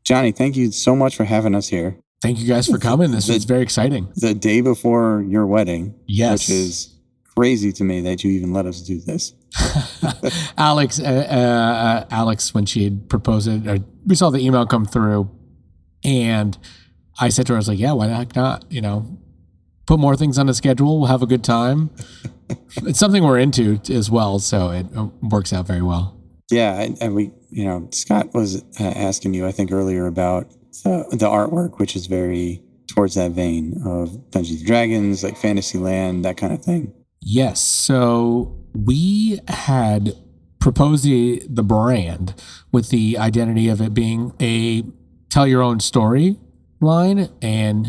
Johnny, thank you so much for having us here. Thank you guys for coming. This is very exciting. The day before your wedding. Yes. Which is crazy to me that you even let us do this. Alex, when she had proposed it, we saw the email come through, and I said to her, I was like, yeah, why the heck not? Put more things on the schedule. We'll have a good time. It's something we're into as well, so it works out very well. Yeah, and we, Scott was asking you, I think, earlier about the artwork, which is very towards that vein of Dungeons and Dragons, like Fantasyland, that kind of thing. Yes. So we had proposed the brand with the identity of it being a tell your own story line, and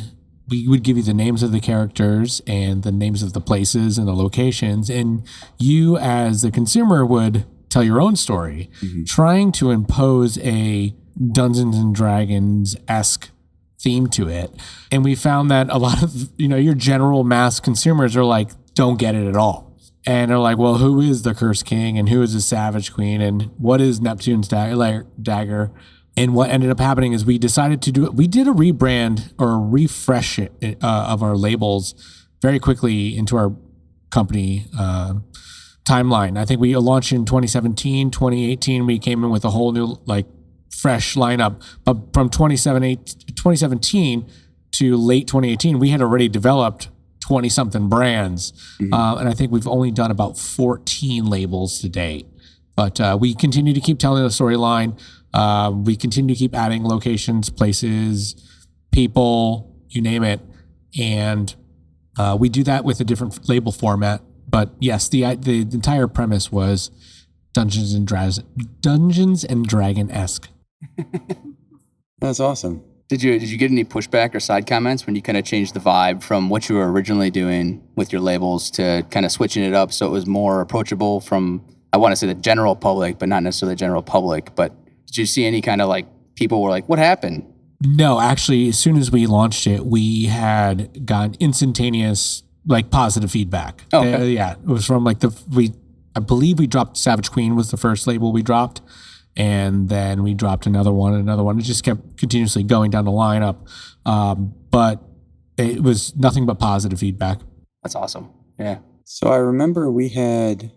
we would give you the names of the characters and the names of the places and the locations, and you as the consumer would tell your own story, trying to impose a Dungeons and Dragons-esque theme to it. And we found that a lot of, your general mass consumers are like, don't get it at all. And they're like, well, who is the Cursed King and who is the Savage Queen and what is Neptune's dagger? And what ended up happening is we decided to do it. We did a rebrand or a refresh of our labels very quickly into our company timeline. I think we launched in 2017, 2018. We came in with a whole new, fresh lineup. But from 2017 to late 2018, we had already developed 20-something brands. And I think we've only done about 14 labels to date. But we continue to keep telling the storyline. We continue to keep adding locations, places, people, you name it. And we do that with a different label format. But yes, the entire premise was Dungeons and Dragon-esque. That's awesome. Did you get any pushback or side comments when you kind of changed the vibe from what you were originally doing with your labels to kind of switching it up so it was more approachable from, I want to say the general public, but not necessarily the general public. But did you see any kind of people were like, what happened? No, actually, as soon as we launched it, we had gotten instantaneous positive feedback. Oh, okay. Yeah, it was from I believe we dropped Savage Queen was the first label we dropped. And then we dropped another one. It just kept continuously going down the lineup. But it was nothing but positive feedback. That's awesome. Yeah. So I remember we had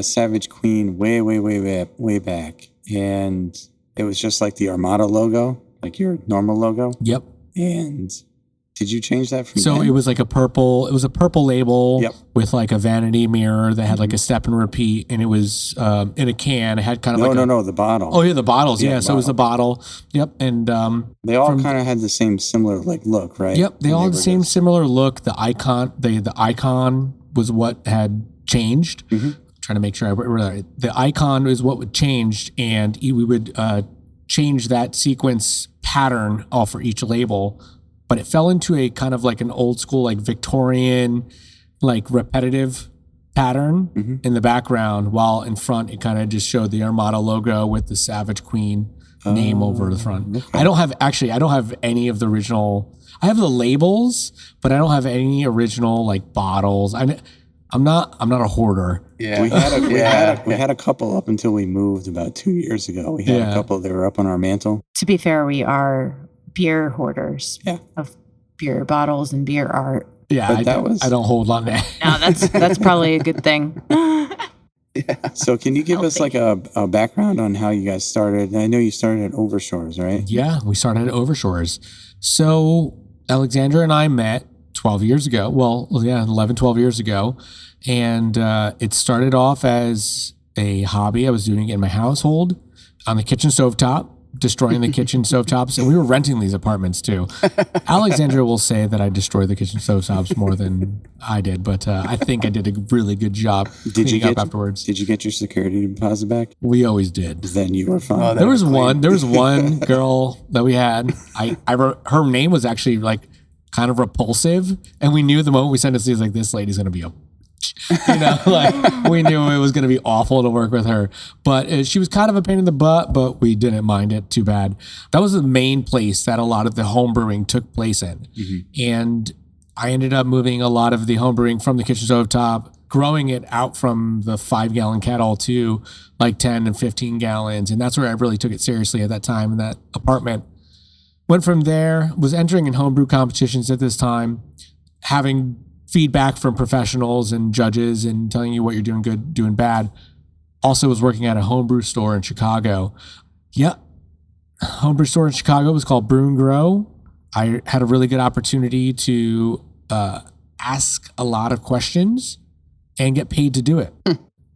Savage Queen way back. And it was just like the Armada logo, like your normal logo. Yep. And did you change that from So then? it was a purple label with a vanity mirror that had a step and repeat, and it was in a can. It had kind of the bottle. Oh yeah, the bottles. Yeah, so it was the bottle. Yep, and they all kind of had the same similar look, right? Yep, they all had the same similar look. The icon, the icon was what had changed. Trying to make sure I remember. The icon is what changed, and we would change that sequence pattern off for each label. But it fell into a kind of an old school, Victorian, repetitive pattern in the background, while in front it kind of just showed the Armada logo with the Savage Queen name over the front. Okay. I don't have any of the original. I have the labels, but I don't have any original bottles. I'm not a hoarder. Yeah, we had a couple up until we moved about 2 years ago. We had a couple that were up on our mantle. To be fair, we are beer hoarders of beer bottles and beer art. Yeah, I don't hold on that. No, that's probably a good thing. So can you give us a background on how you guys started? I know you started at Overshores, right? Yeah, we started at Overshores. So Alexandra and I met 12 years ago. 11, 12 years ago. And it started off as a hobby. I was doing it in my household on the kitchen stovetop, destroying the kitchen stovetops. And we were renting these apartments too. Alexandra will say that I destroyed the kitchen stovetops more than I did, but I think I did a really good job cleaning up afterwards. Did you get your security deposit back? We always did. Then you were fine. Oh, there was one girl that we had. Her name was actually kind of repulsive. And we knew the moment we sent it, this lady's going to be a we knew it was going to be awful to work with her, but she was kind of a pain in the butt, but we didn't mind it too bad. That was the main place that a lot of the home brewing took place in. And I ended up moving a lot of the home brewing from the kitchen stovetop, growing it out from the 5-gallon kettle to 10 and 15 gallons. And that's where I really took it seriously at that time in that apartment. went from there, was entering in homebrew competitions at this time, having feedback from professionals and judges and telling you what you're doing good, doing bad. Also was working at a homebrew store in Chicago. Yeah. Homebrew store in Chicago was called Brew and Grow. I had a really good opportunity to ask a lot of questions and get paid to do it.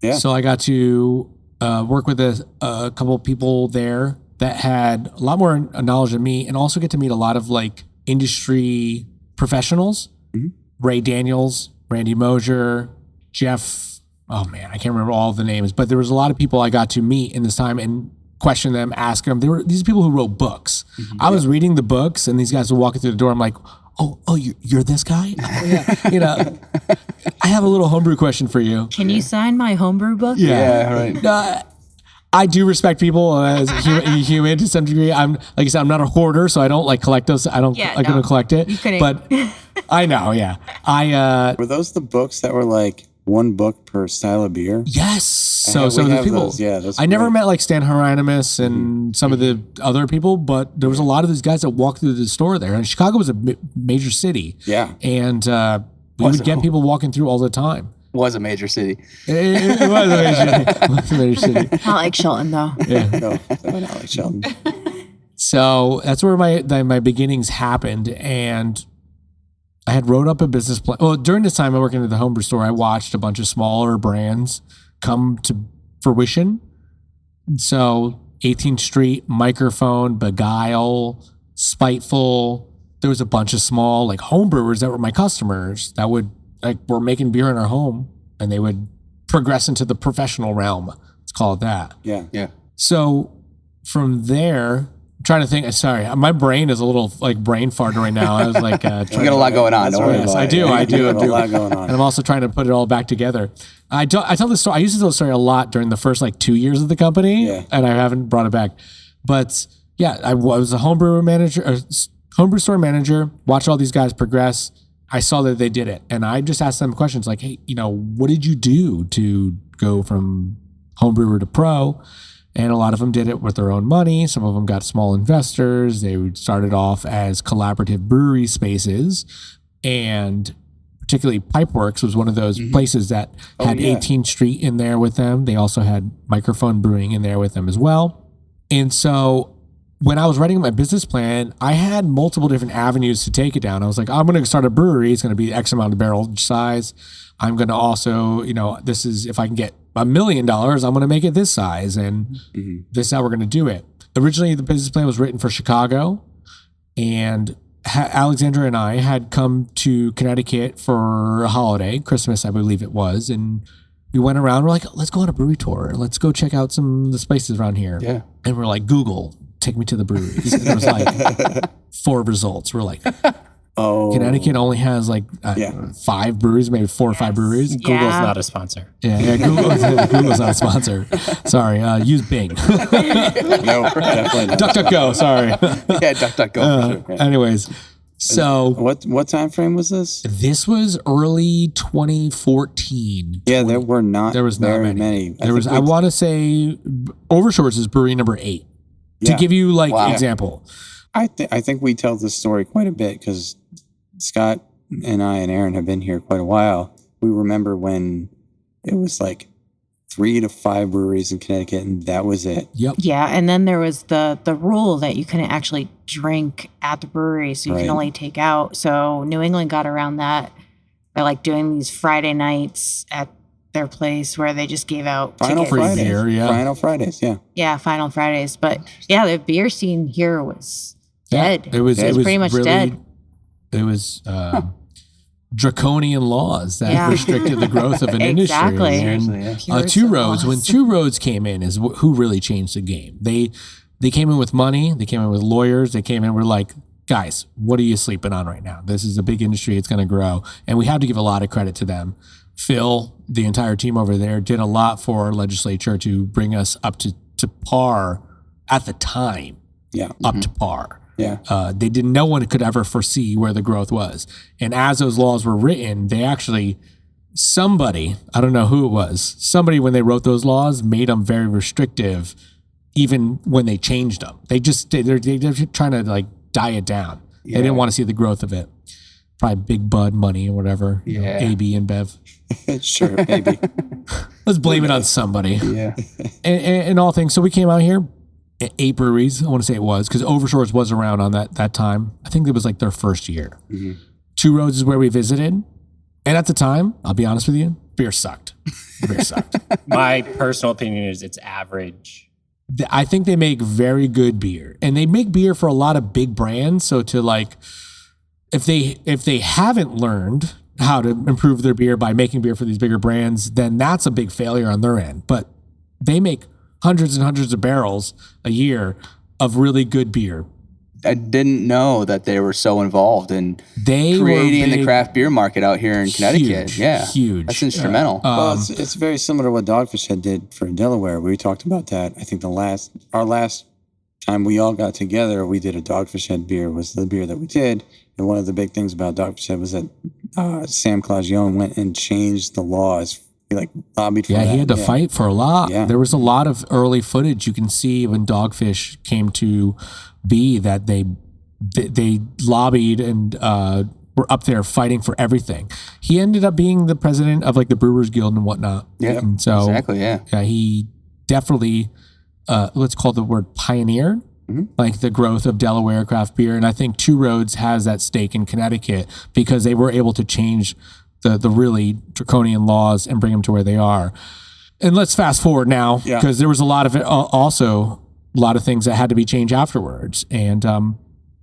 Yeah. So I got to work with a couple of people there that had a lot more knowledge than me, and also get to meet a lot of like industry professionals. Mm-hmm. Ray Daniels, Randy Mosier, Jeff. Oh man, I can't remember all the names, but there was a lot of people I got to meet in this time and question them, ask them. These are people who wrote books. Mm-hmm. I was reading the books, and these guys were walking through the door. I'm like, oh, you're this guy? Yeah. You know, I have a little homebrew question for you. Can you sign my homebrew book? Yeah, right. I do respect people as human to some degree. I'm like I said, I'm not a hoarder, so I don't like collect those. I don't. I couldn't collect it. You couldn't. But I know. Yeah. Were those the books that were like one book per style of beer? Yes. So the people. Those. Yeah. Those I never met like Stan Hieronymus and some of the other people, but there was a lot of these guys that walked through the store there. And Chicago was a major city. Yeah. And we would get people walking through all the time. Was a major city. It was a major city. Not like Shelton though. Yeah. No, not like Sheldon. So that's where my beginnings happened, and I had wrote up a business plan. Well, during this time I working at the homebrew store, I watched a bunch of smaller brands come to fruition. So 18th Street, Microphone, Beguile, Spiteful. There was a bunch of small like home brewers that were my customers that would like were making beer in our home, and they would progress into the professional realm. Let's call it that. Yeah. Yeah. So from there, I'm trying to think. Sorry, my brain is a little like brain farting right now. I was like, You got a lot going on. Don't worry yes, about I it. do. I do. have a lot going on. And I'm also trying to put it all back together. I tell this story. I used to tell the story a lot during the first like 2 years of the company, and I haven't brought it back. But yeah, I was a homebrew store manager. Watched all these guys progress. I saw that they did it, and I just asked them questions like, "Hey, what did you do to go from homebrewer to pro?" And a lot of them did it with their own money. Some of them got small investors. They started off as collaborative brewery spaces, and particularly Pipeworks was one of those places that had 18th Street in there with them. They also had Microphone Brewing in there with them as well. And so when I was writing my business plan, I had multiple different avenues to take it down. I was like, I'm going to start a brewery. It's going to be X amount of barrel size. I'm going to also, this is, if I can get $1 million, I'm going to make it this size. And this is how we're going to do it. Originally, the business plan was written for Chicago, and Alexandra and I had come to Connecticut for a holiday, Christmas, I believe it was. And we went around, we're like, let's go on a brewery tour. Let's go check out some of the places around here. Yeah. And we're like, Google, take me to the breweries. And there was like 4 results. We're like, Connecticut only has like 5 breweries, maybe 4 or 5 breweries. Yeah. Google's not a sponsor. Yeah, Google's not a sponsor. Sorry, use Bing. No, definitely not. DuckDuckGo, sorry. Yeah, DuckDuckGo. For sure. Anyways, so what time frame was this? this was early 2014. Yeah, there were not. There was not very many. many. There was. I want to say Overshores is brewery number 8. To Yeah. give you like Wow. example. I think we tell this story quite a bit because Scott and I and Aaron have been here quite a while. We remember when it was like 3 to 5 breweries in Connecticut, and that was it. Yep. Yeah, and then there was the rule that you couldn't actually drink at the brewery, so you can Right. only take out. So New England got around that by like doing these Friday nights at their place where they just gave out Final tickets. Fridays. beer, yeah. Final Fridays, yeah. Yeah, Final Fridays. But yeah, the beer scene here was dead. It was pretty much really, dead. It was draconian laws that Yeah. restricted the growth of an Exactly. industry. Seriously, And, yeah. Pure Two Roads, laws. when Two Roads came in, is who really changed the game. They came in with money. They came in with lawyers. They came in. We're like, guys, what are you sleeping on right now? This is a big industry. It's going to grow, and we have to give a lot of credit to them. Phil, the entire team over there, did a lot for our legislature to bring us up to par at the time. Yeah. Up to par. Yeah. They didn't. No one could ever foresee where the growth was. And as those laws were written, they actually, somebody, I don't know who it was, somebody when they wrote those laws made them very restrictive, even when they changed them. They're trying to like die it down. They didn't want to see the growth of it. Probably Big Bud money or whatever. AB and Bev. Sure, maybe. Let's blame it on somebody. Yeah. And all things. So we came out here, 8 breweries. I want to say it was because Overshores was around on that time. I think it was like their first year. Mm-hmm. Two Roads is where we visited. And at the time, I'll be honest with you, beer sucked. Beer sucked. My personal opinion is it's average. I think they make very good beer. And they make beer for a lot of big brands. So to like, if they haven't learned how to improve their beer by making beer for these bigger brands, then that's a big failure on their end. But they make hundreds and hundreds of barrels a year of really good beer. I didn't know that they were so involved in creating the craft beer market out here in Connecticut. Huge. That's instrumental. Well, it's very similar to what Dogfish Head did for Delaware. We talked about that. I think our last time we all got together, we did a Dogfish Head beer was the beer that we did. And one of the big things about Dogfish Head was that Sam Clagione went and changed the laws. He lobbied for that. Yeah, he had to fight for a lot. Yeah. There was a lot of early footage you can see when Dogfish came to be that they lobbied and were up there fighting for everything. He ended up being the president of like the Brewers Guild and whatnot. Yeah, and so exactly. Yeah, he definitely let's call the word pioneer. Mm-hmm. Like the growth of Delaware craft beer. And I think Two Roads has that stake in Connecticut because they were able to change the really draconian laws and bring them to where they are. And let's fast forward now because there was a lot of it, also a lot of things that had to be changed afterwards. And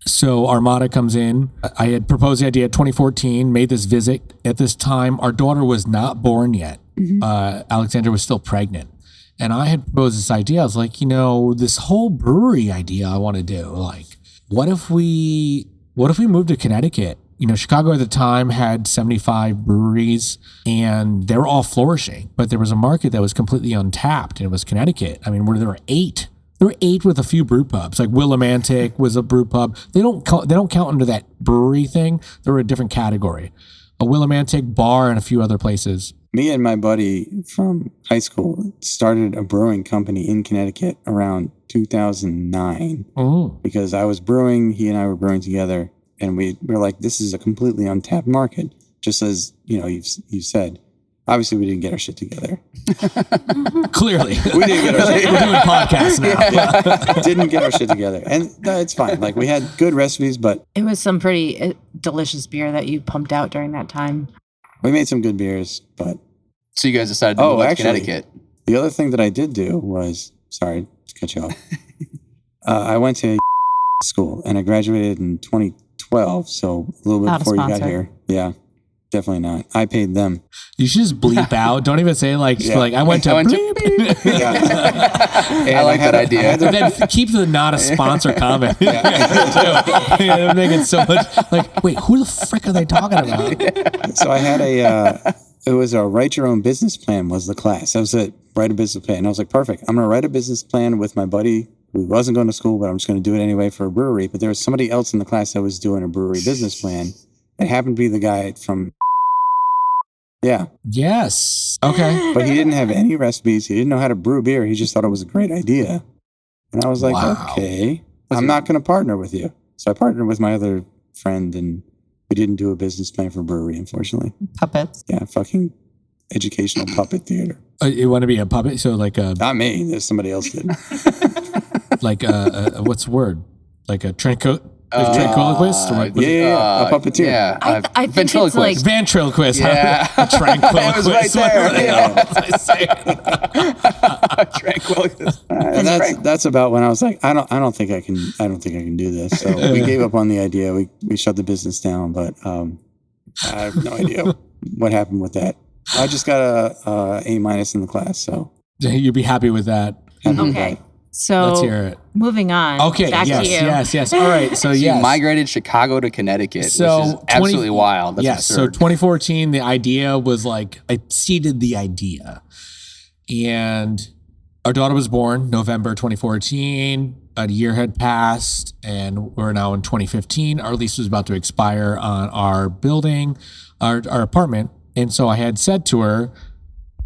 so Armada comes in. I had proposed the idea in 2014, made this visit. At this time, our daughter was not born yet. Mm-hmm. Alexandra was still pregnant. And I had proposed this idea. I was like, this whole brewery idea I want to do. Like, what if we moved to Connecticut? Chicago at the time had 75 breweries and they were all flourishing, but there was a market that was completely untapped and it was Connecticut. I mean, where there were 8. There were 8 with a few brew pubs. Like Willimantic was a brew pub. They don't count under that brewery thing. They're a different category. A Willimantic bar and a few other places. Me and my buddy from high school started a brewing company in Connecticut around 2009 because I was brewing, he and I were brewing together, and we were like, this is a completely untapped market, just as you said. Obviously, we didn't get our shit together. Clearly. We didn't get our shit together. We're doing podcasts now. Didn't get our shit together. And it's fine. Like, we had good recipes, but... It was some pretty delicious beer that you pumped out during that time. We made some good beers, but... So you guys decided to move to Connecticut. The other thing that I did do was... Sorry to cut you off. I went to school, and I graduated in 2012, so a little bit before you got here. Yeah. Definitely not. I paid them. You should just bleep out. Don't even say like I went to. I like that idea. And then keep the not a sponsor comment. Make it so much like, wait, who the frick are they talking about? So I had it was a write your own business plan was the class. That was it. Write a business plan. And I was like, perfect. I'm going to write a business plan with my buddy who wasn't going to school, but I'm just going to do it anyway for a brewery. But there was somebody else in the class that was doing a brewery business plan. It happened to be the guy from... Yeah. Yes. Okay. But he didn't have any recipes. He didn't know how to brew beer. He just thought it was a great idea. And I was like, okay, I'm not going to partner with you. So I partnered with my other friend and we didn't do a business plan for brewery, unfortunately. Puppets. Yeah, fucking educational puppet theater. You want to be a puppet? So like a... Not me. There's somebody else did. Like what's the word? Like a ventriloquist? A puppeteer. Yeah, I think ventriloquist. It's like ventriloquist. Yeah. A tranquiloquist. It was right there. Yeah. Tranquiloquist. And that's about when I was like, I don't think I can do this. So we gave up on the idea. We shut the business down, but I have no idea what happened with that. I just got a A- in the class, so you'd be happy with that. Okay. So let's hear it. Moving on. Okay. Back to you. Yes. All right. So you migrated Chicago to Connecticut, which is absolutely wild. That's absurd. So 2014, the idea was like I seeded the idea, and our daughter was born November 2014. A year had passed, and we're now in 2015. Our lease was about to expire on our building, our apartment, and so I had said to her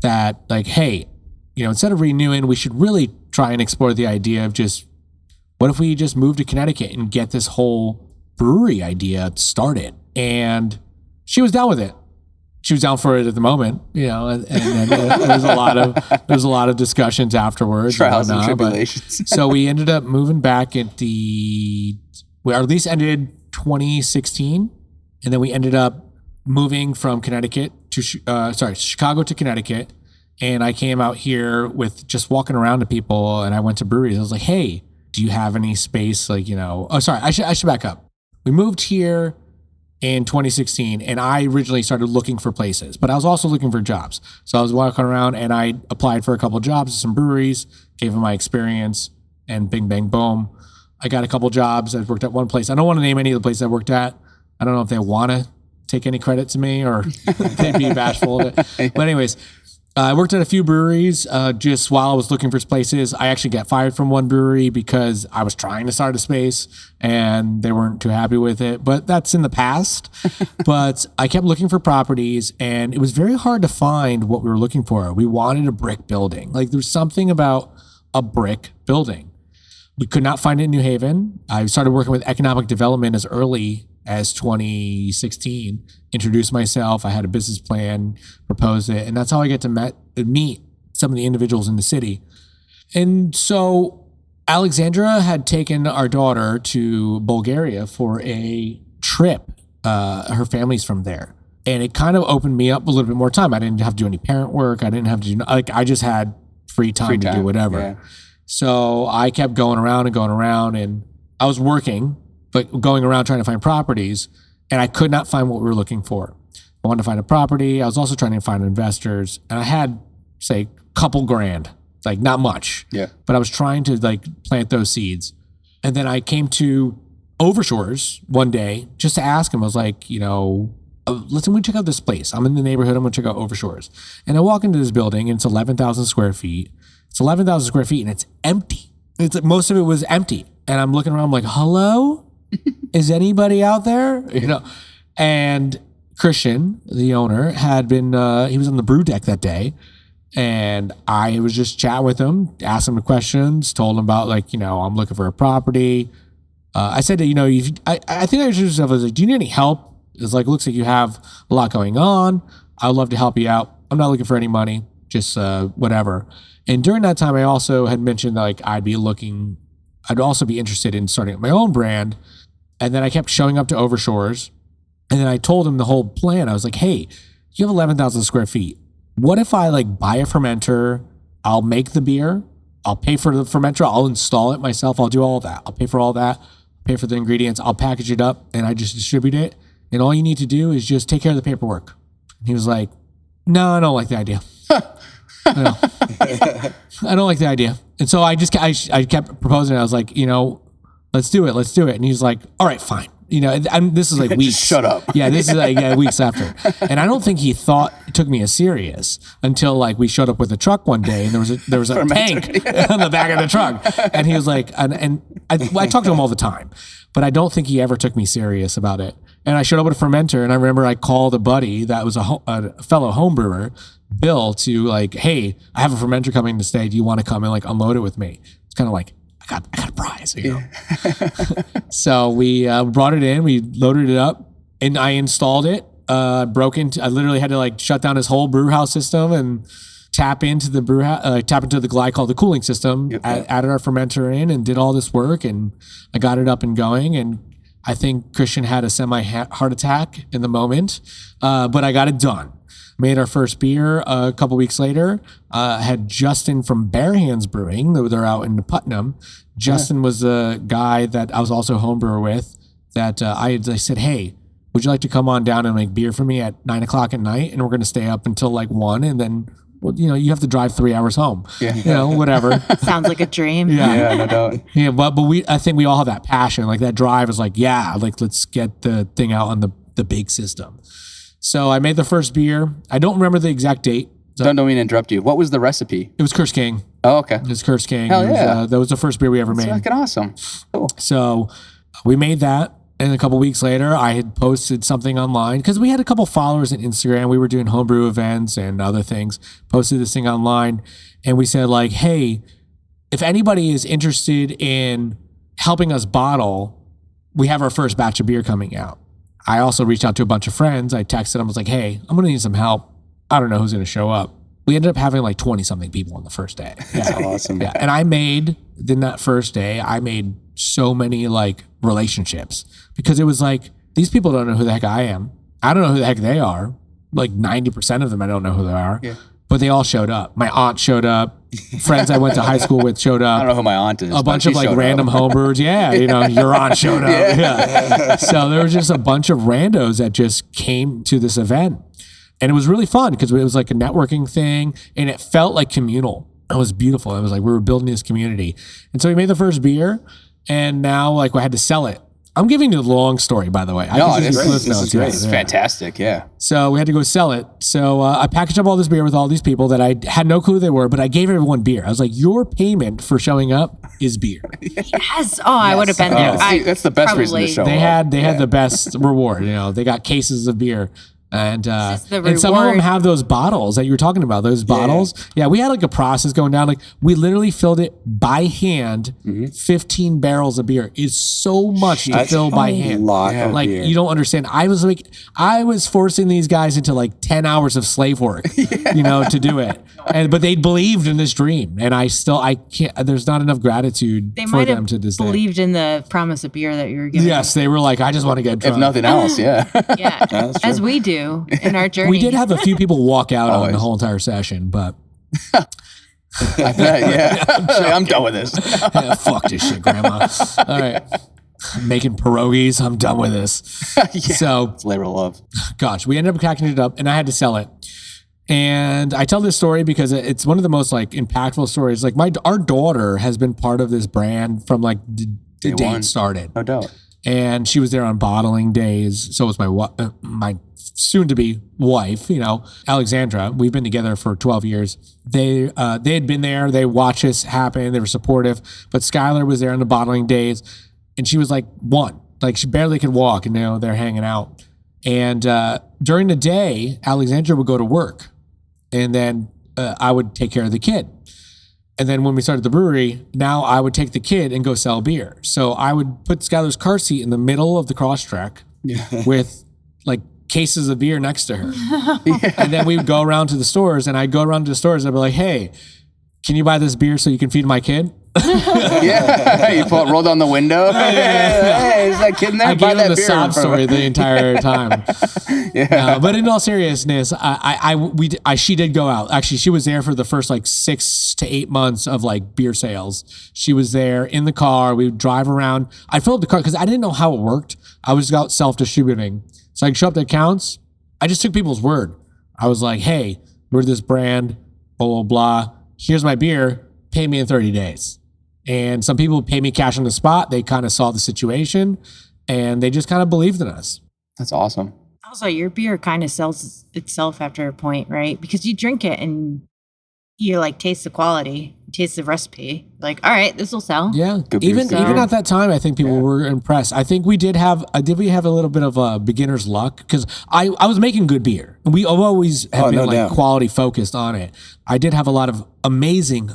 that like, hey, instead of renewing, we should really try and explore the idea of just what if we just move to Connecticut and get this whole brewery idea started? And she was down with it. She was down for it at the moment, and then there was a lot of discussions afterwards. Trials and tribulations. So we ended up moving back our lease ended 2016, and then we ended up moving from Chicago to Connecticut. And I came out here with just walking around to people, and I went to breweries. I was like, hey, do you have any space? I should back up. We moved here in 2016, and I originally started looking for places, but I was also looking for jobs. So I was walking around, and I applied for a couple of jobs at some breweries, gave them my experience, and bing, bang, boom. I got a couple jobs. I worked at one place. I don't want to name any of the places I worked at. I don't know if they want to take any credit to me or they'd be bashful of it. But anyways, I worked at a few breweries just while I was looking for places. I actually got fired from one brewery because I was trying to start a space and they weren't too happy with it. But that's in the past. But I kept looking for properties, and it was very hard to find what we were looking for. We wanted a brick building. There's something about a brick building. We could not find it in New Haven. I started working with economic development as early as 2016, introduced myself. I had a business plan, proposed it, and that's how I get to meet some of the individuals in the city. And so Alexandra had taken our daughter to Bulgaria for a trip. Her family's from there. And it kind of opened me up a little bit more time. I didn't have to do any parent work. I didn't have to do, I just had free time to do whatever. Yeah. So I kept going around, and I was working, but going around trying to find properties, and I could not find what we were looking for. I wanted to find a property. I was also trying to find investors, and I had, say, a couple grand, not much. Yeah. But I was trying to plant those seeds. And then I came to Overshores one day just to ask him. I was like, listen, we check out this place. I'm in the neighborhood. I'm going to check out Overshores. And I walk into this building, and it's 11,000 square feet. It's 11,000 square feet, and it's empty. Most of it was empty. And I'm looking around, I'm like, hello? Is anybody out there? And Christian, the owner, had been, he was on the brew deck that day. And I was just chatting with him, asked him the questions, told him about I'm looking for a property. I said that, I think I introduced myself. I was like, do you need any help? It's looks like you have a lot going on. I would love to help you out. I'm not looking for any money, just whatever. And during that time, I also had mentioned I'd also be interested in starting up my own brand. And then I kept showing up to Overshores. And then I told him the whole plan. I was like, hey, you have 11,000 square feet. What if I buy a fermenter? I'll make the beer. I'll pay for the fermenter. I'll install it myself. I'll do all of that. I'll pay for all that. Pay for the ingredients. I'll package it up and I just distribute it. And all you need to do is just take care of the paperwork. And he was like, no, I don't like the idea. No. I don't like the idea. And so I kept proposing. I was like, let's do it. And he's like, all right, fine. And this is weeks. Just shut up. Yeah, this is weeks after. And I don't think he thought it took me as serious until we showed up with a truck one day, and there was a tank on the back of the truck. And he was like, and I talk to him all the time, but I don't think he ever took me serious about it. And I showed up with a fermenter, and I remember I called a buddy that was a fellow home brewer, Bill, to hey, I have a fermenter coming to stay. Do you want to come and unload it with me? It's kind of I got a prize, So we brought it in, we loaded it up, and I installed it. I literally had to shut down his whole brew house system and tap into the the glycol, the cooling system. Added our fermenter in and did all this work, and I got it up and going. And I think Christian had a semi-heart attack in the moment, but I got it done. Made our first beer a couple weeks later. Had Justin from Bare Hands Brewing. They're out in Putnam. Justin was a guy that I was also a home brewer with. That I said, hey, would you like to come on down and make beer for me at 9 o'clock at night? And we're going to stay up until 1, and then you have to drive 3 hours home. Yeah. Whatever. Sounds like a dream. Yeah, no doubt. Yeah, but I think we all have that passion. That drive is let's get the thing out on the big system. So I made the first beer. I don't remember the exact date. Don't mean to interrupt you. What was the recipe? It was Curse King. Oh, okay. It was Curse King. Hell yeah. That was the first beer we ever made. That's fucking awesome. Cool. So we made that. And a couple weeks later, I had posted something online because we had a couple followers on Instagram. We were doing homebrew events and other things. Posted this thing online. And we said hey, if anybody is interested in helping us bottle, we have our first batch of beer coming out. I also reached out to a bunch of friends. I texted them, I was like, hey, I'm going to need some help. I don't know who's going to show up. We ended up having like 20 something people on the first day. That's awesome. Yeah. And I made, in that first day, I made so many like relationships because it was like, these people don't know who the heck I am. I don't know who the heck they are. Like 90% of them, I don't know who they are. Yeah. But they all showed up. My aunt showed up. Friends I went to high school with showed up. I don't know who my aunt is. A bunch of like random homebrewers. Yeah, you know, your aunt showed up. Yeah. So there was just a bunch of randos that just came to this event. And it was really fun because it was like a networking thing and it felt like communal. It was beautiful. It was like we were building this community. And so we made the first beer and now like I had to sell it. I'm giving you the long story, by the way. This is great. It's fantastic, yeah. So we had to go sell it. So I packaged up all this beer with all these people that I had no clue who they were, but I gave everyone beer. I was like, your payment for showing up is beer. Yes. Oh, I would have been there. That's the best reason to show up. They had the best reward. You know, they got cases of beer. And some of them have those bottles that you were talking about. Those bottles, yeah. We had like a process going down. Like we literally filled it by hand. 15 barrels of beer is so much to fill by hand. Like you don't understand. I was forcing these guys into like 10 hours of slave work, you know, to do it. But they believed in this dream, and I can't. There's not enough gratitude for them to this day. They believed in the promise of beer that you were giving. Yes, they were like, I just want to get drunk. If nothing else, yeah. Yeah, as we do in our journey. We did have a few people walk out on the whole entire session, but I bet, I'm done with this. Yeah, fuck this shit, Grandma. All right. I'm making pierogies. I'm done with this. So it's labor of love. Gosh, we ended up cracking it up and I had to sell it. And I tell this story because it's one of the most like impactful stories. Like our daughter has been part of this brand from like the day it started. No doubt. And she was there on bottling days. So was my soon-to-be wife, you know, Alexandra. We've been together for 12 years. They had been there. They watched us happen. They were supportive. But Skylar was there on the bottling days, and she was like one. Like she barely could walk, and now they're hanging out. And during the day, Alexandra would go to work, and then I would take care of the kid. And then when we started the brewery, now I would take the kid and go sell beer. So I would put Skylar's car seat in the middle of the crosstrack with like cases of beer next to her. And then we would go around to the stores, and I'd go around to the stores and I'd be like, hey, can you buy this beer so you can feed my kid? You roll down the window. Hey, is that kid in there? I gave him the sob story the entire time. But in all seriousness, she did go out. Actually, she was there for the first like 6 to 8 months of like beer sales. She was there in the car. We would drive around. I filled the car because I didn't know how it worked. I was out self-distributing. So I could show up to accounts. I just took people's word. I was like, hey, we're this brand, blah, blah, blah. Here's my beer. Pay me in 30 days. And some people pay me cash on the spot. They kind of saw the situation and they just kind of believed in us. That's awesome. Also, your beer kind of sells itself after a point, right? Because you drink it and you like taste the quality, taste the recipe. Like, all right, this will sell. Yeah. Even at that time, I think people were impressed. I think we did have a little bit of a beginner's luck because I was making good beer. We always have been quality focused on it. I did have a lot of amazing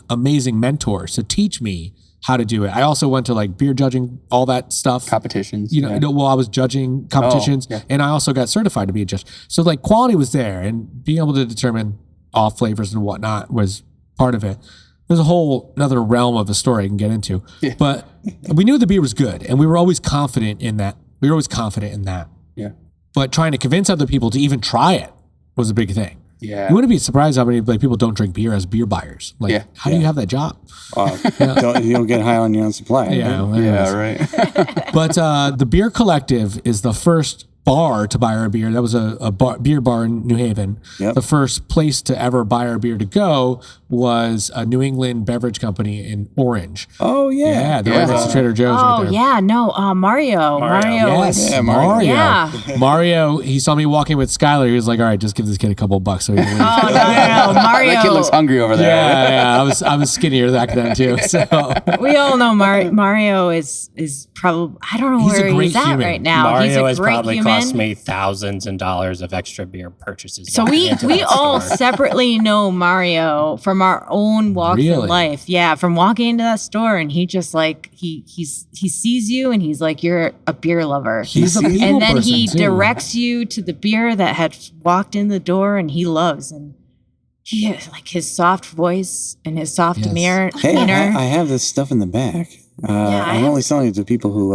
mentors to teach me how to do it. I also went to like beer judging, all that stuff. Competitions. You know, I was judging competitions and I also got certified to be a judge. So like quality was there and being able to determine all flavors and whatnot was part of it. There's a whole another realm of a story I can get into. Yeah. But we knew the beer was good and we were always confident in that. Yeah. But trying to convince other people to even try it was a big thing. Yeah. You wouldn't be surprised how many like people don't drink beer as beer buyers. Like, how do you have that job? You don't get high on your own supply. Right? But the Beer Collective is the first bar to buy our beer. That was a beer bar in New Haven. Yep. The first place to ever buy our beer to go was a New England beverage company in Orange. Oh, yeah. Yeah, the right next to Trader Joe's right there. Yeah, no, Mario. Yes, Mario. Yeah. Mario, he saw me walking with Skylar. He was like, all right, just give this kid a couple bucks so he can leave. No. Mario. That kid looks hungry over there. Yeah. I was skinnier back then, too. So we all know Mario is probably, I don't know where he's at right now. Mario he's a is great probably human cost me thousands and dollars of extra beer purchases. So walking we into we that all store. separately know Mario from our own walks Really? in life. Yeah, from walking into that store and he just like he sees you and he's like, you're a beer lover. He's a And people And then person, he too. directs you to the beer that had walked in the door and he loves. And he like his soft voice and his soft Yes. demeanor. Hey, I have this stuff in the back. I I'm have- only selling it to people who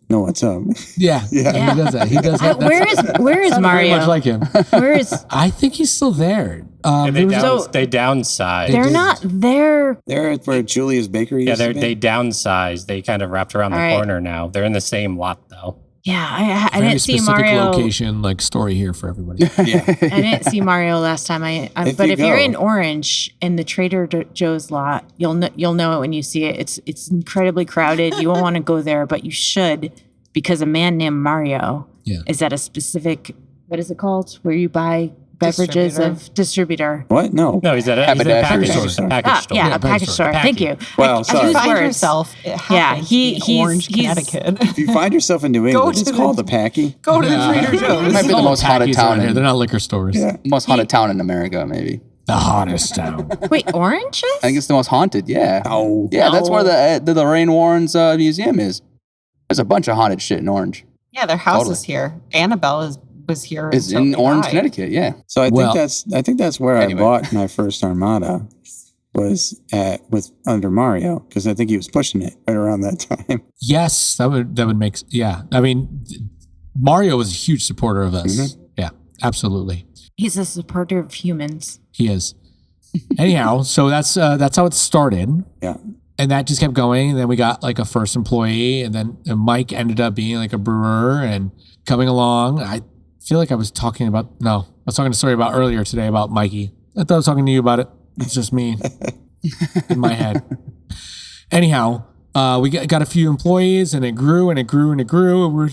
know what's up. Yeah, Yeah. he does that. He does that. Where is Sounded Mario? Very much like him. Where is I think he's still there. Yeah, There was- they downsized. they're did. not there? They're at where Julia's Bakery Yeah, used to they be. downsized. They kind of wrapped around the All right. corner now. They're in the same lot though. Yeah, I very didn't see specific Mario. location, like story here for everybody. Yeah. I didn't see Mario last time. If But you if you're go- in Orange in the Trader Joe's lot, you'll know it when you see it. It's incredibly crowded. You won't want to go there, but you should because a man named Mario Yeah. is at a specific, what is it called, where you buy beverages of distributor. What? No. No, he's at a Haberdashery package store. store. Package store. Yeah, Yeah, a package store. Thank you. Well, I sorry. use Find words. yourself. It Yeah, happens to be in Orange, he's- Connecticut. If you find yourself in New England, to it's the- called the Packy. Go to Yeah. the Trader It Joe's. might be the most haunted Packies town around here. in They're not liquor stores. Yeah. most haunted town in America, maybe. The hottest town. Wait, Orange is? I think it's the most haunted. Yeah. Oh. Yeah, that's where No. the Lorraine Warren's museum is. There's a bunch of haunted shit in Orange. Yeah, their house Totally. is here. Annabelle was here. It's until in they Orange, died. Connecticut. Yeah. So I Well- think that's where Anyway. I bought my first Armada was with under Mario because I think he was pushing it right around that time. Yes, that would make. Yeah, I mean, Mario was a huge supporter of us. Mhm. Yeah, absolutely, He's a supporter of humans. he is. Anyhow, so that's how it started. Yeah. And that just kept going. And then we got like a first employee, and then Mike ended up being like a brewer and coming along. I feel like I was talking about I was talking a story about earlier today about Mikey. I thought I was talking to you about it. It's just me in my head. Anyhow, we got a few employees, and it grew and it grew and it grew. We're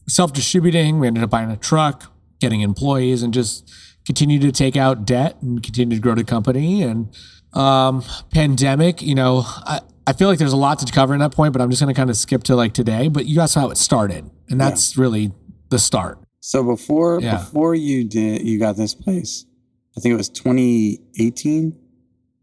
self-distributing. We ended up buying a truck, getting employees, and just continued to take out debt and continue to grow the company. And pandemic, I feel like there's a lot to cover in that point, but I'm just going to kind of skip to like today. But you guys saw how it started, and that's really the start. So before Yeah. you got this place, I think it was 2018.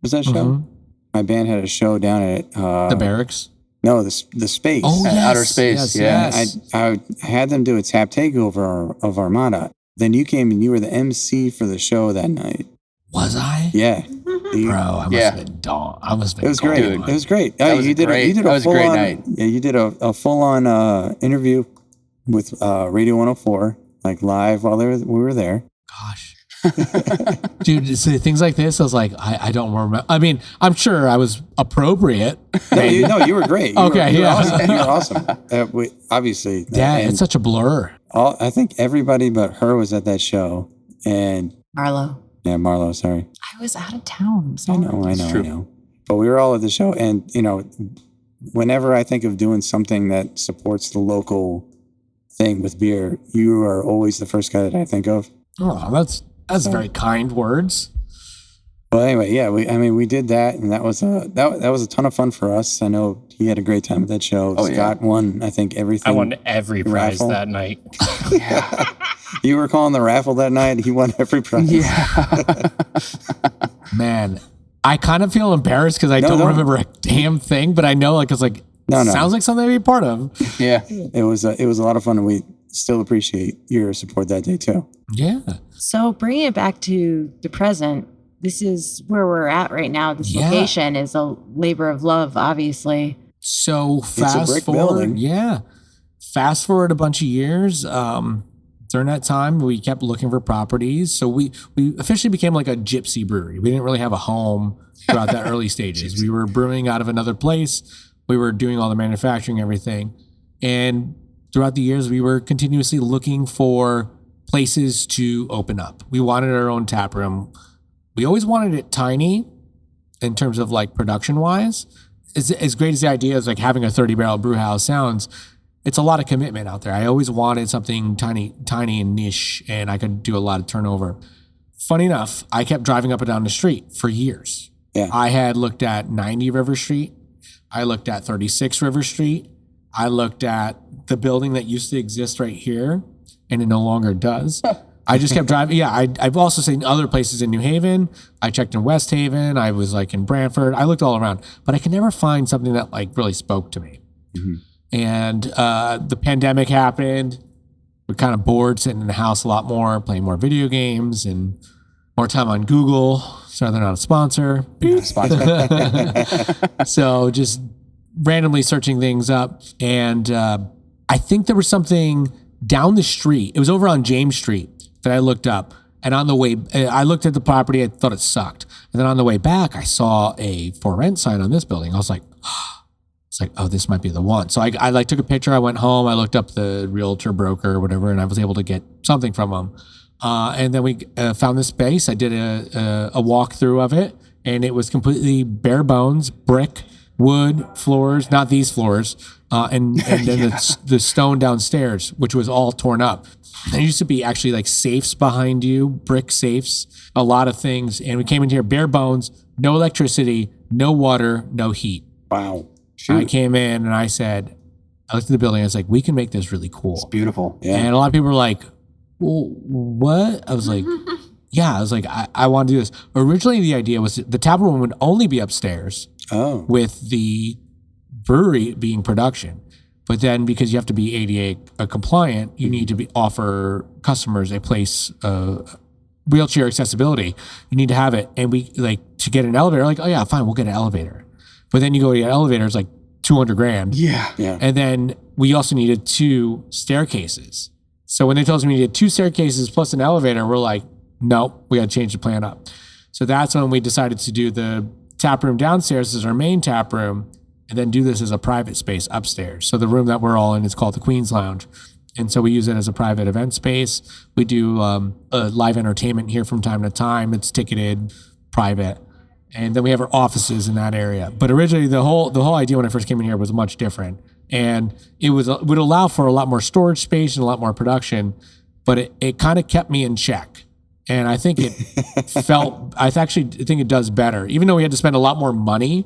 Was that show? Mhm. My band had a show down at The barracks. No, the space. Oh, At yes, outer space, yes, yeah. yes. I had them do a tap takeover of Armada. Then you came and you were the MC for the show that night. Was I? Yeah, You- Bro, I must Yeah. have been dog. I must have it been was great. Dude. It was great. That was you did great. you did That a was a great full-on- night. Yeah, you did a full on interview with Radio 104, like live while we were there. Gosh. Dude, so things like this, I was like, I don't remember. I mean, I'm sure I was appropriate. No, you were great. Okay, you were yeah. awesome. You were awesome. Obviously, Yeah, and it's such a blur. I think everybody but her was at that show, and Marlo. yeah, Marlo. Sorry, I was out of town. I Sorry. know, I true. know. But we were all at the show, and whenever I think of doing something that supports the local thing with beer, you are always the first guy that I think of. Oh, that's very kind words. But anyway, yeah, we did that, and that was a ton of fun for us. I know he had a great time at that show. Oh, yeah. Scott won, I think, everything. I won every prize Raffle. that night. You were calling the raffle that night. He won every prize. Yeah. Oh, Man, I kind of feel embarrassed because I don't remember a damn thing, but I know it's like, No. sounds like something to be part of. Yeah. It was a lot of fun, and we still appreciate your support that day too. Yeah. So bringing it back to the present, this is where we're at right now. This Yeah. location is a labor of love, obviously. So a fast brick forward, building. yeah. Fast forward a bunch of years. During that time, we kept looking for properties. So we officially became like a gypsy brewery. We didn't really have a home throughout that early stages. We were brewing out of another place. We were doing all the manufacturing, everything. And throughout the years, we were continuously looking for places to open up. We wanted our own tap room. We always wanted it tiny in terms of like production wise. As great as the idea is like having a 30 barrel brew house sounds, it's a lot of commitment out there. I always wanted something tiny and niche, and I could do a lot of turnover. Funny enough, I kept driving up and down the street for years. Yeah. I had looked at 90 River Street. I looked at 36 River Street. I looked at the building that used to exist right here. and it no longer does. I just kept driving. Yeah, I've also seen other places in New Haven. I checked in West Haven. I was like in Brantford. I looked all around, but I could never find something that like really spoke to me. And the pandemic happened. We're kind of bored sitting in the house a lot more, playing more video games and more time on Google. Sorry, they're not a sponsor. So just randomly searching things up. And I think there was something down the street. It was over on James Street that I looked up. And on the way, I looked at the property. I thought it sucked. And then on the way back, I saw a for rent sign on this building. I was like, oh, this might be the one. So I like took a picture. I went home. I looked up the realtor broker or whatever, and I was able to get something from them. And then we found this space. I did a walkthrough of it, and it was completely bare bones, brick, wood, floors, not these floors, and then the stone downstairs, which was all torn up. There used to be actually like safes behind you, brick safes, a lot of things. And we came in here bare bones, no electricity, no water, no heat. Wow. I came in and I said, I looked at the building. I was like, we can make this really cool. It's beautiful. Yeah. And a lot of people were like, well, what? I was like, yeah, I was like, I want to do this. Originally, the idea was the tap room would only be upstairs with the brewery being production. But then because you have to be ADA compliant, you need to offer customers a place, wheelchair accessibility. You need to have it. And we like to get an elevator, like, oh yeah, fine, we'll get an elevator. But then you go to an elevator, it's like $200,000. Yeah. And then we also needed 2 staircases. So when they told us we needed 2 staircases plus an elevator, we're like, nope, we got to change the plan up. So that's when we decided to do the tap room downstairs as our main tap room, and then do this as a private space upstairs. So the room that we're all in is called the Queen's Lounge. And so we use it as a private event space. We do live entertainment here from time to time. It's ticketed, private. And then we have our offices in that area. But originally the whole idea when I first came in here was much different. And it would allow for a lot more storage space and a lot more production, but it kind of kept me in check. And I think it I think it does better. Even though we had to spend a lot more money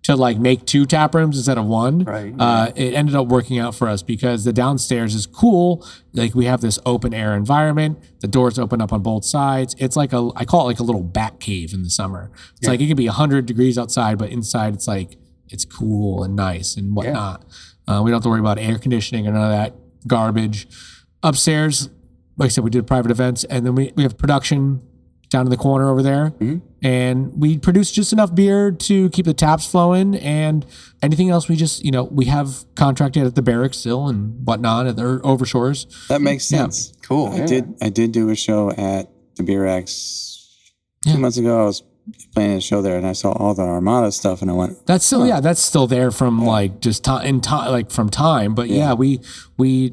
to like make 2 tap rooms instead of 1. Right. It ended up working out for us because the downstairs is cool. Like we have this open air environment. The doors open up on both sides. It's like I call it like a little bat cave in the summer. It's like it could be 100 degrees outside, but inside it's like, it's cool and nice and whatnot. We don't have to worry about air conditioning or none of that garbage. Upstairs, like I said, we did private events, and then we have production down in the corner over there. And we produce just enough beer to keep the taps flowing, and anything else we just, we have contracted at the barracks still and whatnot at the overshores. That makes sense. Cool. I did do a show at the Beer X 2 months ago. I was playing a show there, and I saw all the Armada stuff, and I went, that's still that's still there from like just time from time. But we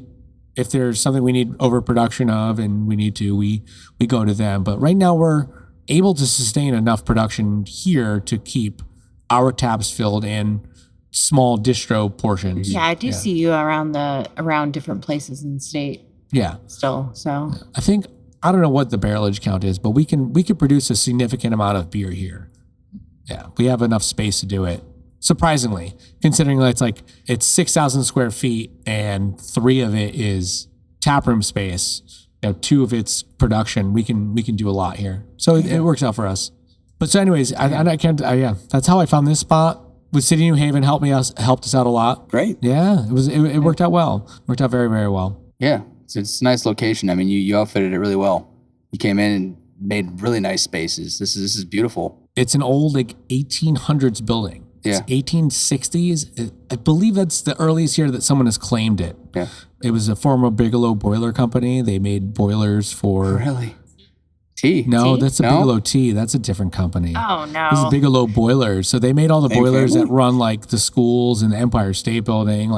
if there's something we need overproduction of and we need to, we go to them. But right now we're able to sustain enough production here to keep our taps filled in small distro portions. Yeah, I do see you around different places in the state. Yeah. Still, so I think, I don't know what the barrelage count is, but we could produce a significant amount of beer here. Yeah, we have enough space to do it. Surprisingly, considering that it's 6,000 square feet and 3 of it is taproom space, 2 of it's production. We can do a lot here, so it works out for us. But so, anyways, that's how I found this spot. With City New Haven helped us out a lot. great. Yeah, it worked out well. Worked out very, very well. Yeah. It's a nice location. I mean, you outfitted it really well. You came in and made really nice spaces. This is beautiful. It's an old 1800s building. Yeah. It's 1860s. I believe that's the earliest year that someone has claimed it. Yeah. It was a former Bigelow Boiler Company. They made boilers for... Really? Tea? No, tea? that's a Bigelow Tea. That's a different company. Oh, no. This is Bigelow Boilers. So they made all the boilers that run like the schools and the Empire State Building,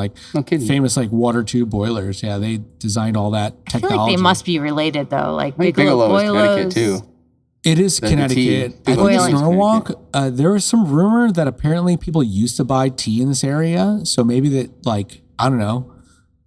famous water tube boilers. Yeah, they designed all that I feel technology. like they must be related though. Like I think Bigelow Bigelow is Boilers. Connecticut too. It is The Connecticut. tea. I think it's Boiling. Norwalk. There was some rumor that apparently people used to buy tea in this area. So maybe that, I don't know,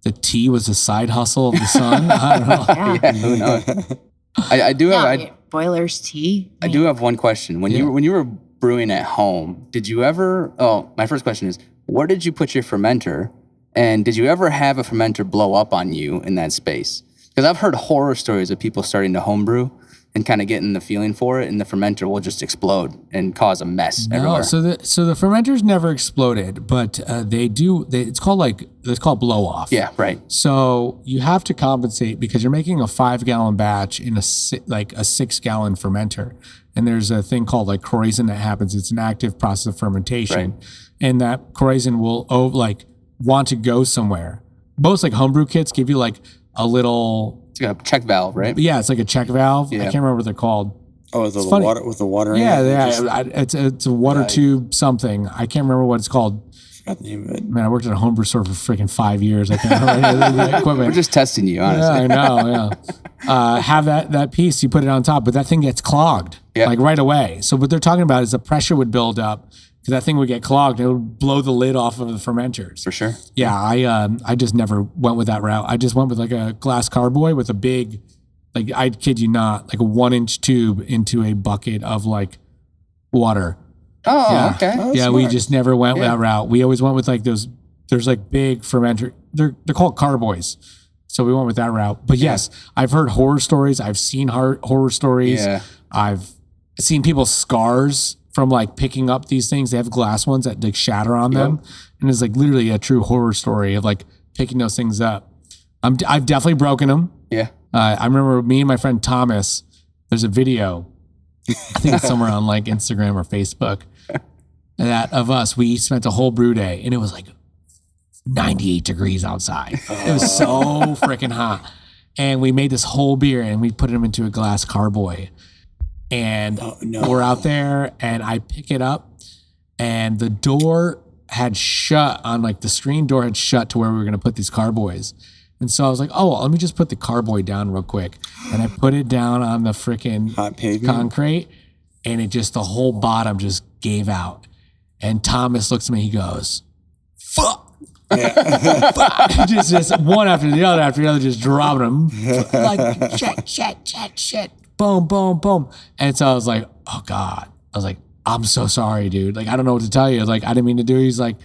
the tea was a side hustle of the sun. I don't know. Yeah. Yeah, who knows? I do have Boilers tea. I do have one question. When you were brewing at home, did you ever? Oh, my first question is, where did you put your fermenter? And did you ever have a fermenter blow up on you in that space? Because I've heard horror stories of people starting to homebrew and kind of getting the feeling for it, and the fermenter will just explode and cause a mess everywhere. No, so the fermenters never exploded, but it's called blow off. Yeah, right. So you have to compensate because you're making a 5-gallon batch in a 6-gallon fermenter. And there's a thing called like corrosion that happens. It's an active process of fermentation. Right. And that corrosion will want to go somewhere. Most like homebrew kits give you like a little, It's like a check valve, right? yeah, it's like a check valve. Yeah. I can't remember what they're called. Oh, with the funny. water, with the water in Yeah, it? yeah. It's a water tube something. I can't remember what it's called. Forgot the name of it. Man, I worked at a homebrew store for freaking 5 years. I can't remember any of the equipment. We're just testing you, honestly. Yeah, I know. Yeah, have that piece, you put it on top, but that thing gets clogged like right away. So what they're talking about is the pressure would build up because that thing would get clogged. And it would blow the lid off of the fermenters. For sure. Yeah, I just never went with that route. I just went with like a glass carboy with a big, like I kid you not, like a 1-inch tube into a bucket of like water. Oh, Yeah. okay. Oh, Yeah, we smart. just never went that route. We always went with like those. There's like big fermenter. They're called carboys. So we went with that route. But yes, I've heard horror stories. I've seen horror stories. Yeah. I've seen people's scars from like picking up these things. They have glass ones that like shatter on them, and it's like literally a true horror story of like picking those things up. I've definitely broken them. Yeah. I remember me and my friend Thomas. There's a video. I think it's somewhere on like Instagram or Facebook. That of us, we spent a whole brew day, and it was like 98 degrees outside. It was so freaking hot. And we made this whole beer and we put it into a glass carboy. And we're out there and I pick it up and the door had shut on like the screen door had shut to where we were going to put these carboys. And so I was like, oh, well, let me just put the carboy down real quick. And I put it down on the freaking Hot pavement. concrete and it just, the whole bottom just gave out. And Thomas looks at me, he goes, fuck. just one after the other, just dropping them. Like, shit. Boom, boom, boom. And so I was like, oh God. I was like, I'm so sorry, dude. Like, I don't know what to tell you. Like, I didn't mean to do it. He's like,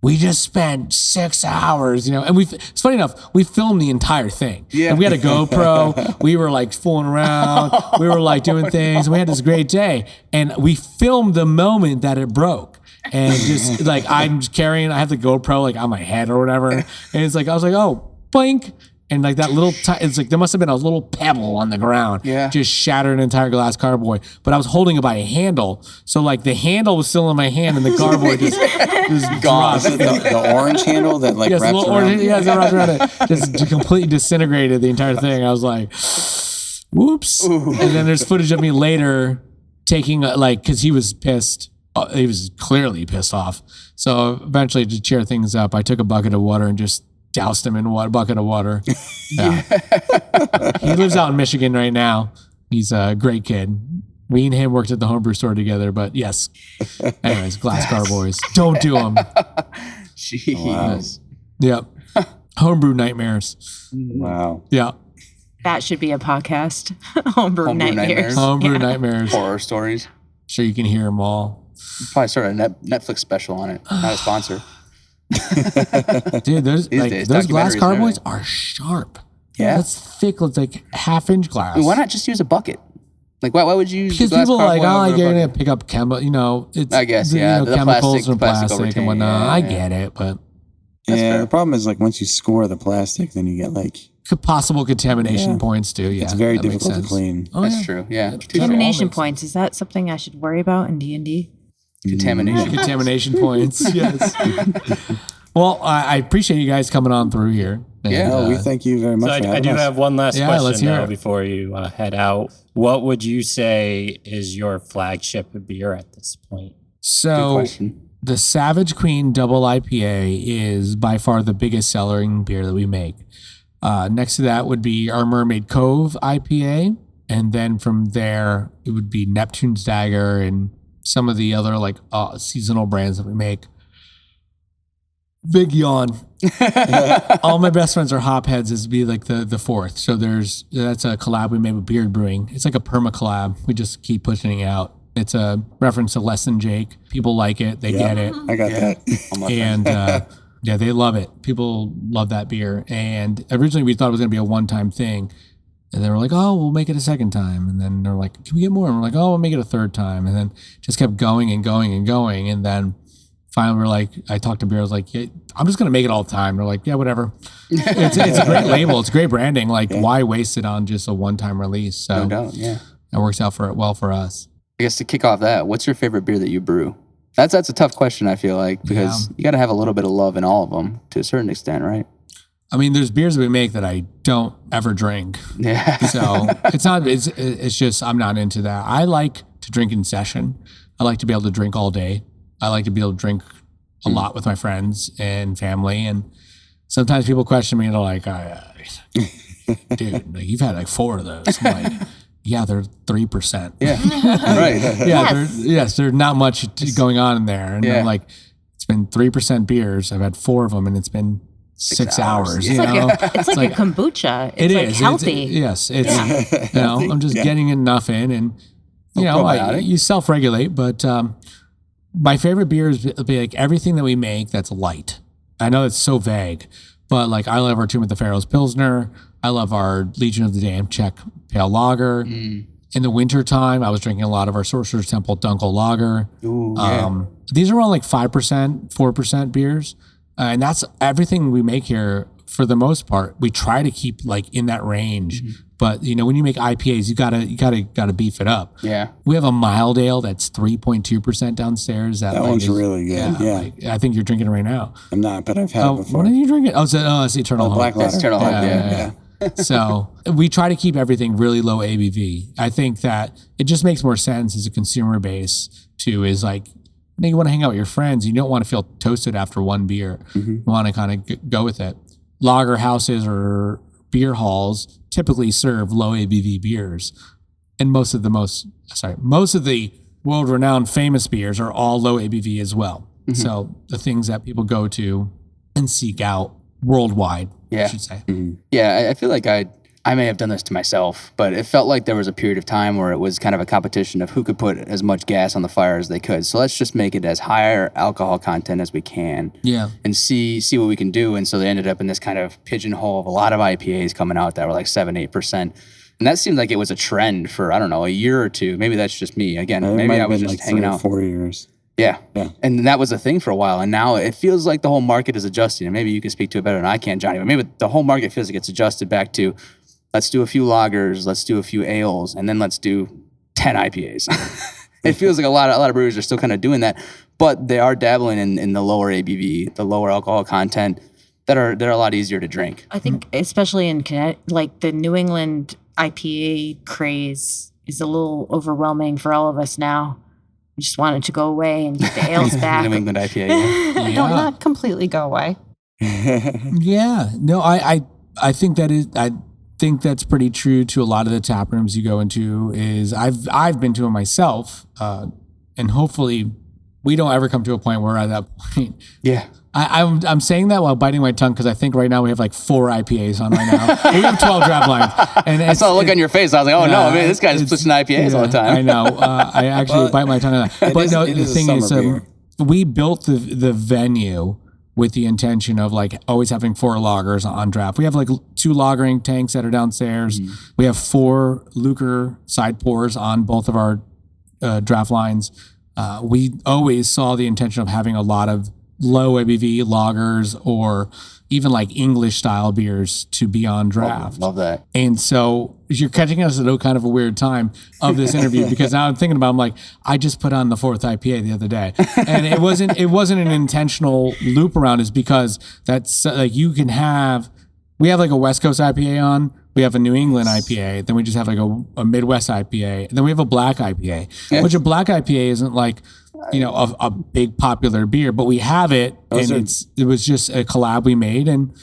we just spent 6 hours, and it's funny enough, we filmed the entire thing. Yeah. And we had a GoPro. We were like fooling around. We were like doing things. And we had this great day. And we filmed the moment that it broke. And just like, I'm just carrying, I have the GoPro like on my head or whatever. And it's like, I was like, oh, blink. And like that little, it's like there must have been a little pebble on the ground. Yeah. Just shattered an entire glass carboy. But I was holding it by a handle. So like the handle was still in my hand and the carboy just Gone. dropped. The orange handle that like Yes, wraps little around. orange, yes, it wraps around it. Just completely disintegrated the entire thing. I was like, whoops. And then there's footage of me later taking because he was pissed. He was clearly pissed off. So eventually to cheer things up, I took a bucket of water and just doused him in a bucket of water. Yeah. He lives out in Michigan right now. He's a great kid. Me and him worked at the homebrew store together, but yes. Anyways, glass carboys. Don't do them. Jeez. Yep. Homebrew nightmares. Wow. Yeah. That should be a podcast. Homebrew nightmares. Homebrew nightmares. Horror stories. Sure you can hear them all. Probably start a Netflix special on it. Not a sponsor. Dude, those days, glass documentaries and carboys everything. are sharp. Yeah. That's thick. It's like half-inch glass. Why not just use a bucket? Like, why would you use Because the glass people are like, carboy oh, over a you're bucket? going to pick up chemical, it's I guess, yeah, the chemicals plastic and plastic overtaking, and whatnot. yeah, I yeah. get it, but That's Yeah, fair. the problem is like once you score the plastic, then you get like possible contamination Yeah. points too. Yeah, it's very that makes difficult to sense. clean. Oh, That's yeah. true. Yeah. Contamination points. Is that something I should worry about in D&D? Contamination. Contamination points. Yes. Well, I appreciate you guys coming on through here. And, Yeah. No, we thank you very much. So for I having do us. have one last Yeah, let's question hear though it. before you head out. What would you say is your flagship beer at this point? Good So question. the Savage Queen Double IPA is by far the biggest selling beer that we make. Next to that would be our Mermaid Cove IPA. And then from there, it would be Neptune's Dagger and some of the other like seasonal brands that we make. Big yawn. All my best friends are hopheads is be like the fourth. So that's a collab we made with Beard Brewing. It's like a perma collab. We just keep pushing it out. It's a reference to Less Than Jake. People like it. They get it. I got that. All my And Yeah, they love it. People love that beer. And originally we thought it was going to be a one-time thing. And they were like, oh, we'll make it a second time. And then they're like, can we get more? And we're like, oh, we'll make it a third time. And then just kept going and going and going. And then finally we're like, I talked to beer. I was like, yeah, I'm just going to make it all the time. They're like, yeah, whatever. It's a great label. It's great branding. Like, why waste it on just a one-time release? So No doubt, yeah. that works out well for us. I guess to kick off that, what's your favorite beer that you brew? That's a tough question, I feel like, because you got to have a little bit of love in all of them to a certain extent, right? I mean, there's beers that we make that I don't ever drink. Yeah. So it's just, I'm not into that. I like to drink in session. I like to be able to drink all day. I like to be able to drink a lot with my friends and family. And sometimes people question me and they're like, dude, like, you've had like 4 of those. I'm like, yeah, they're 3%. Yeah. Right. Yeah, there's not much going on in there. And I'm like, it's been 3% beers. I've had 4 of them and it's been 6 hours. You know? It's like a kombucha. It's like is healthy. It's you know, I'm just getting enough in, and you know, you self-regulate. But my favorite beer is like everything that we make that's light. I know it's so vague, but like I love our Tomb of the Pharaohs Pilsner. I love our Legion of the Damned Czech Pale Lager. In the wintertime, I was drinking a lot of our Sorcerer's Temple Dunkel Lager. Ooh, These are all like 5%, 4% beers. And that's everything we make here for the most part. We try to keep like in that range. But you know, when you make IPAs, you gotta beef it up. Yeah. We have a mild ale that's 3.2% downstairs. That like one's really good. Yeah. Like, I think you're drinking it right now. I'm not, but I've had it before. What are you drinking? It's Eternal Hope. Black Ladder. That's Eternal Hope, yeah. So we try to keep everything really low ABV. I think that it just makes more sense as a consumer base is like, you want to hang out with your friends. You don't want to feel toasted after one beer. You want to kind of go with it. Lager houses or beer halls typically serve low ABV beers. And most of the world-renowned famous beers are all low ABV as well. So the things that people go to and seek out worldwide, I should say. Yeah, I feel like I may have done this to myself, but it felt like there was a period of time where it was kind of a competition of who could put as much gas on the fire as they could. So let's just make it as higher alcohol content as we can. Yeah. And see what we can do. And so they ended up in this kind of pigeonhole of a lot of IPAs coming out that were like 7-8%. And that seemed like it was a trend for, I don't know, a year or two. Maybe that's just me. Again, maybe I was just like hanging out. 4 years. Yeah. And that was a thing for a while. And now it feels like the whole market is adjusting. And maybe you can speak to it better than I can, Johnny. But maybe the whole market feels like it's adjusted back to, let's do a few lagers, let's do a few ales, and then let's do 10 IPAs. It feels like a lot of brewers are still kind of doing that, but they are dabbling in the lower ABV, the lower alcohol content they're a lot easier to drink. I think especially in Connecticut, like the New England IPA craze is a little overwhelming for all of us now. We just want it to go away and get the ales back. New England IPA, Don't not completely go away. Yeah. No, I think that is, I think that's pretty true to a lot of the tap rooms you go into. Is I've been to them myself, and hopefully we don't ever come to a point where we're at that point. Yeah. I'm saying that while biting my tongue because I think right now we have like 4 IPAs on right now. We have 12 draft lines. And I saw the look on your face. I was like, oh no, man, this guy's pushing IPAs all the time. I know. I actually bite my tongue on that. But no, the thing is, we built the venue with the intention of like always having 4 lagers on draft. We have like 2 lagering tanks that are downstairs. We have 4 Luker side pours on both of our draft lines. We always saw the intention of having a lot of low ABV lagers or even like English style beers to be on draft. Love that. And so you're catching us at a kind of a weird time of this interview because now I'm thinking about, I'm like, I just put on the 4th IPA the other day, and it wasn't an intentional loop around. Is because that's like we have like a West Coast IPA on. We have a New England IPA. Then we just have like a Midwest IPA. And then we have a black IPA, which a black IPA isn't like, a big popular beer, but we have it. It was just a collab we made. And,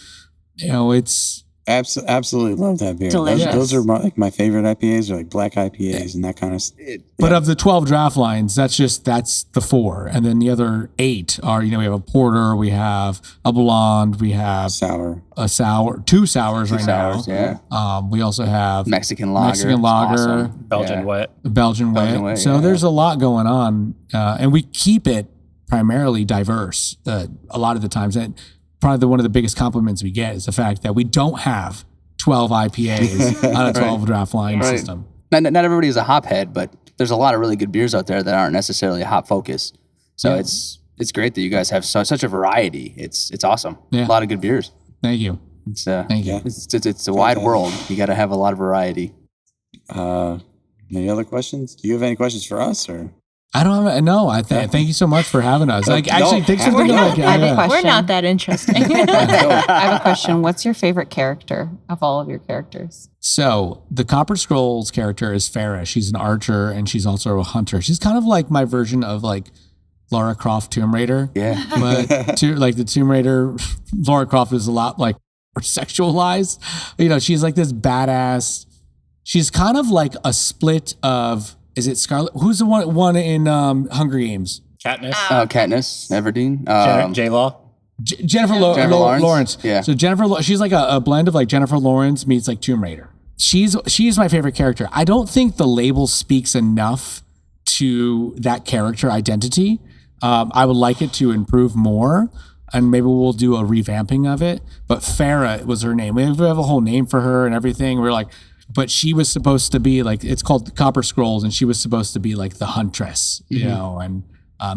it's absolutely love that beer. Delicious. Those are my favorite IPAs are like black IPAs and that kind of stuff. But of the 12 draft lines, that's the 4. And then the other 8 are, we have a porter, we have a blonde, we have a sour, 2 sours right now. Yeah. We also have Mexican lager. Awesome. Belgian wet. So there's a lot going on. And we keep it primarily diverse a lot of the times. And probably one of the biggest compliments we get is the fact that we don't have 12 IPAs on a 12 draft line Right. system. Not everybody is a hop head, but there's a lot of really good beers out there that aren't necessarily a hop focus. So Yeah. it's great that you guys have such a variety. It's awesome. Yeah. A lot of good beers. Thank you. It's Thank you. it's a wide world. You got to have a lot of variety. Any other questions? Do you have any questions for us or? I don't have no. Thank you so much for having us. Like, actually, thanks for We're thinking not like, having yeah. fun. We're not that interesting. I have a question. What's your favorite character of all of your characters? So the Copper Scrolls character is Farah. She's an archer and she's also a hunter. She's kind of like my version of like Lara Croft Tomb Raider. Yeah. But like the Tomb Raider, Lara Croft is a lot like more sexualized. You know, she's like this badass. She's kind of like a split of, is it Scarlet? Who's the one in Hunger Games? Katniss, Katniss Everdeen. J Law. Jennifer Jennifer Lawrence? Lawrence. Yeah. So she's like a blend of like Jennifer Lawrence meets like Tomb Raider. She's my favorite character. I don't think the label speaks enough to that character identity. I would like it to improve more, and maybe we'll do a revamping of it. But Farah was her name. We have a whole name for her and everything. We're like, but she was supposed to be like, it's called the Copper Scrolls, and she was supposed to be like the huntress, you know, and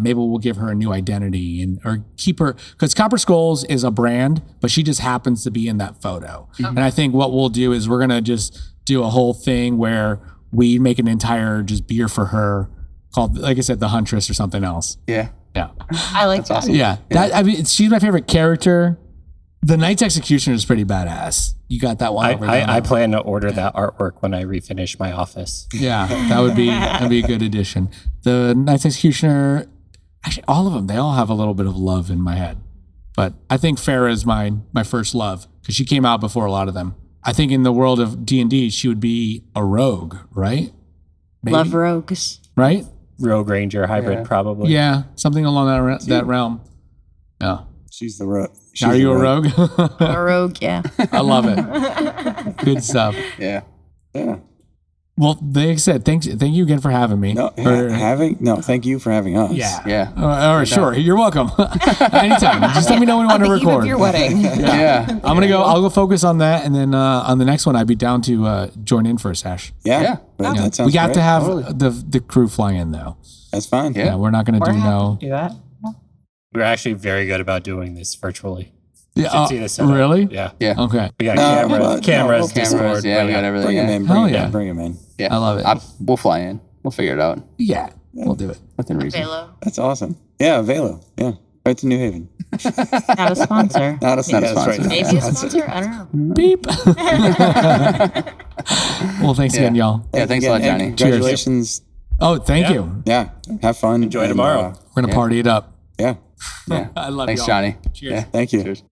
maybe we'll give her a new identity or keep her, because Copper Scrolls is a brand, but she just happens to be in that photo. And I think what we'll do is we're going to just do a whole thing where we make an entire just beer for her called, like I said, the Huntress or something else. Yeah. Yeah. I like that. Yeah. I mean, she's my favorite character. The Knight's Executioner is pretty badass. You got that one over there. I plan to order that artwork when I refinish my office. Yeah, that'd be a good addition. The Knight's Executioner, actually, all of them, they all have a little bit of love in my head. But I think Farah is my first love because she came out before a lot of them. I think in the world of D&D, she would be a rogue, right? Maybe? Love rogues. Right? Rogue Ranger hybrid, probably. Yeah, something along that realm. Yeah. She's the rogue. Are you a rogue? A rogue, yeah. I love it. Good stuff. Yeah. Yeah. Well, like I said, thank you again for having me. No, thank you for having us. Yeah. Yeah. All right, sure. You're welcome. Anytime. Just let me know when you want to The eve record. of your wedding. Yeah. I'll go focus on that, and then on the next one, I'd be down to join in for a sesh. Yeah. Yeah. But that sounds We got great. to have the crew fly in though. That's fine. Yeah. Yeah, we're not going to We're do happy no. to do that. We're actually very good about doing this virtually. Yeah, Should see the setup. really? Yeah. Yeah. Okay. We got No, cameras, no, Discord. Yeah, but we got everything. Bring him Yeah. in. Hell Bring him yeah. in. Bring him in. Yeah. I love it. We'll fly in. We'll figure it out Yeah, we'll do it. within reason. Velo. That's awesome. Yeah, Velo. Yeah. Right to New Haven. Not a sponsor. Not a Not a that's sponsor. right. Maybe a sponsor? I don't know. Beep. Well, thanks again, y'all. Yeah, thanks a lot, And Johnny. Congratulations. Oh, thank Yeah. you. Yeah. Have fun. Enjoy and, tomorrow. We're gonna party it up. yeah. Yeah. I love Thanks, y'all. Johnny. Cheers. Yeah. Thank you. Cheers.